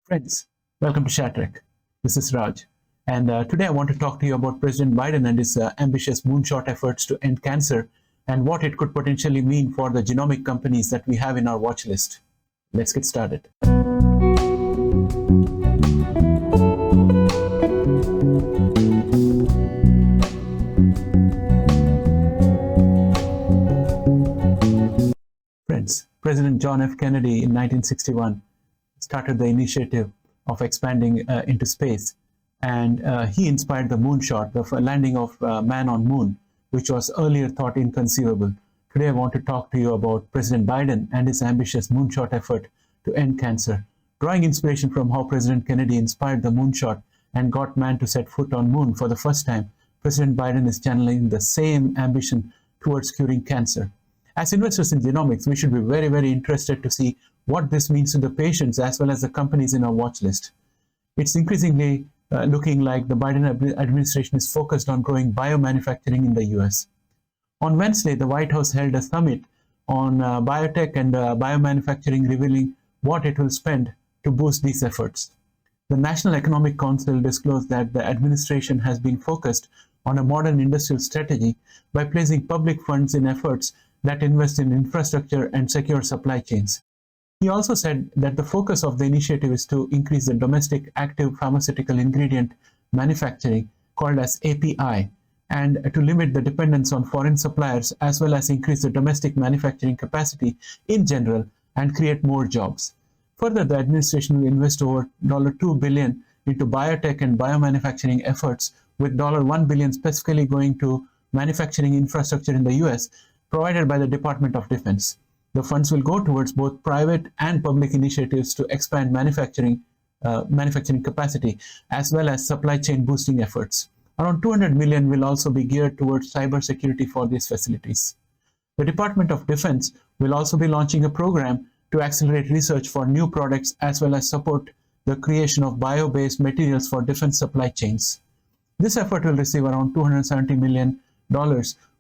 Friends, welcome to ShareTech. This is Raj, and today I want to talk to you about President Biden and his ambitious Moonshot efforts to end cancer and what it could potentially mean for the genomic companies that we have in our watch list. Let's get started. Friends, President John F. Kennedy in 1961 started the initiative of expanding into space, and he inspired the Moonshot, the landing of man on moon, which was earlier thought inconceivable. Today I want to talk to you about President Biden and his ambitious Moonshot effort to end cancer. Drawing inspiration from how President Kennedy inspired the Moonshot and got man to set foot on moon for the first time, President Biden is channeling the same ambition towards curing cancer. As investors in genomics, we should be very, very interested to see what this means to the patients as well as the companies in our watch list. It's increasingly looking like the Biden administration is focused on growing biomanufacturing in the US. On Wednesday, the White House held a summit on biotech and biomanufacturing, revealing what it will spend to boost these efforts. The National Economic Council disclosed that the administration has been focused on a modern industrial strategy by placing public funds in efforts that invest in infrastructure and secure supply chains. He also said that the focus of the initiative is to increase the domestic active pharmaceutical ingredient manufacturing, called as API, and to limit the dependence on foreign suppliers, as well as increase the domestic manufacturing capacity in general and create more jobs. Further, the administration will invest over $2 billion into biotech and biomanufacturing efforts, with $1 billion specifically going to manufacturing infrastructure in the US, provided by the Department of Defense. The funds will go towards both private and public initiatives to expand manufacturing capacity, as well as supply chain boosting efforts. Around $200 million will also be geared towards cybersecurity for these facilities. The Department of Defense will also be launching a program to accelerate research for new products, as well as support the creation of bio-based materials for defense supply chains. This effort will receive around $270 million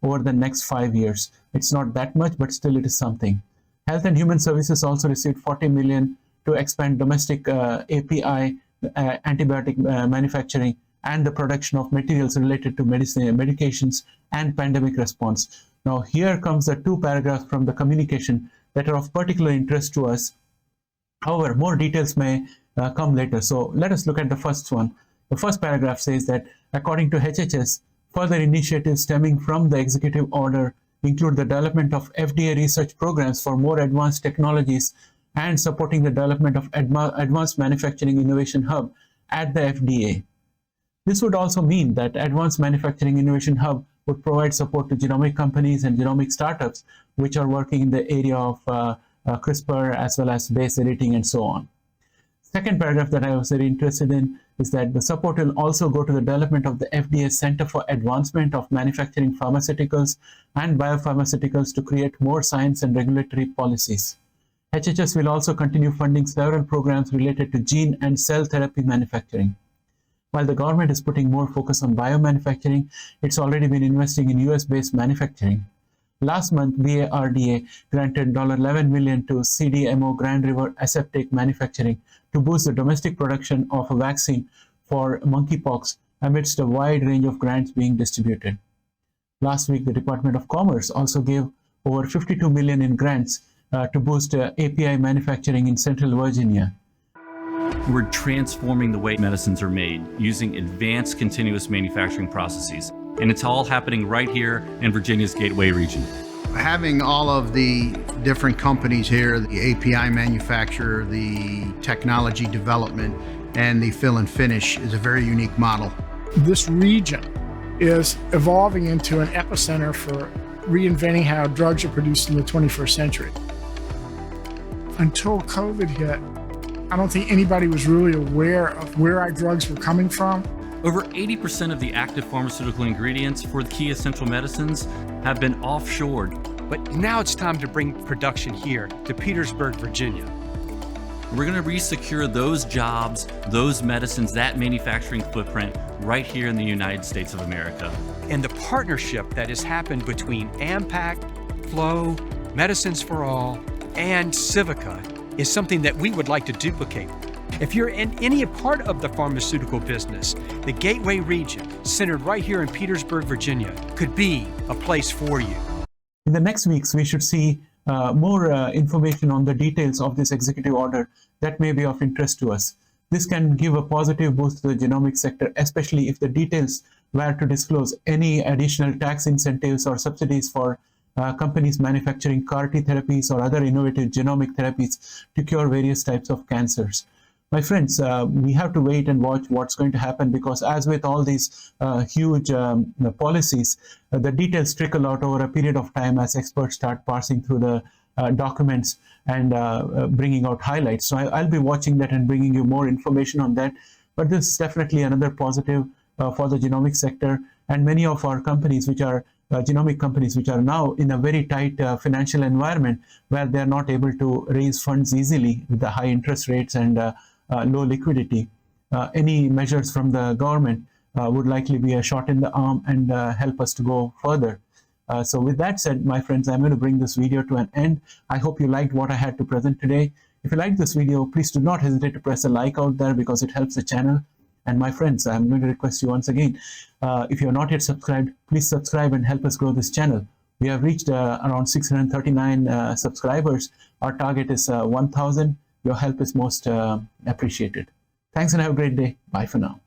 over the next 5 years. It's not that much, but still it is something. Health and Human Services also received $40 million to expand domestic API, antibiotic manufacturing, and the production of materials related to medications and pandemic response. Now, here comes the two paragraphs from the communication that are of particular interest to us. However, more details may come later. So let us look at the first one. The first paragraph says that, according to HHS, further initiatives stemming from the executive order include the development of FDA research programs for more advanced technologies and supporting the development of Advanced Manufacturing Innovation Hub at the FDA. This would also mean that Advanced Manufacturing Innovation Hub would provide support to genomic companies and genomic startups which are working in the area of CRISPR as well as base editing and so on. Second paragraph that I was very interested in is that the support will also go to the development of the FDA Center for Advancement of Manufacturing Pharmaceuticals and Biopharmaceuticals to create more science and regulatory policies. HHS will also continue funding several programs related to gene and cell therapy manufacturing. While the government is putting more focus on biomanufacturing, it's already been investing in US-based manufacturing. Last month, BARDA granted $11 million to CDMO Grand River Aseptic Manufacturing to boost the domestic production of a vaccine for monkeypox amidst a wide range of grants being distributed. Last week, the Department of Commerce also gave over $52 million in grants to boost API manufacturing in Central Virginia. We're transforming the way medicines are made using advanced continuous manufacturing processes. And it's all happening right here in Virginia's Gateway region. Having all of the different companies here, the API manufacturer, the technology development, and the fill and finish is a very unique model. This region is evolving into an epicenter for reinventing how drugs are produced in the 21st century. Until COVID hit, I don't think anybody was really aware of where our drugs were coming from. Over 80% of the active pharmaceutical ingredients for the key essential medicines have been offshored. But now it's time to bring production here to Petersburg, Virginia. We're going to re-secure those jobs, those medicines, that manufacturing footprint right here in the United States of America. And the partnership that has happened between AMPAC, Flow, Medicines for All, and Civica is something that we would like to duplicate. If you're in any part of the pharmaceutical business, the Gateway region, centered right here in Petersburg, Virginia, could be a place for you. In the next weeks, we should see more information on the details of this executive order that may be of interest to us. This can give a positive boost to the genomics sector, especially if the details were to disclose any additional tax incentives or subsidies for companies manufacturing CAR-T therapies or other innovative genomic therapies to cure various types of cancers. My friends, we have to wait and watch what's going to happen, because as with all these huge policies, the details trickle out over a period of time as experts start parsing through the documents and bringing out highlights. So I'll be watching that and bringing you more information on that. But this is definitely another positive for the genomics sector, and many of our companies, which are genomic companies, which are now in a very tight financial environment where they're not able to raise funds easily with the high interest rates and low liquidity. Any measures from the government would likely be a shot in the arm and help us to go further. So with that said, my friends, I'm going to bring this video to an end. I hope you liked what I had to present today. If you liked this video, please do not hesitate to press a like out there, because it helps the channel. And my friends, I'm going to request you once again, if you're not yet subscribed, please subscribe and help us grow this channel. We have reached around 639 subscribers. Our target is 1,000. Your help is most appreciated. Thanks and have a great day. Bye for now.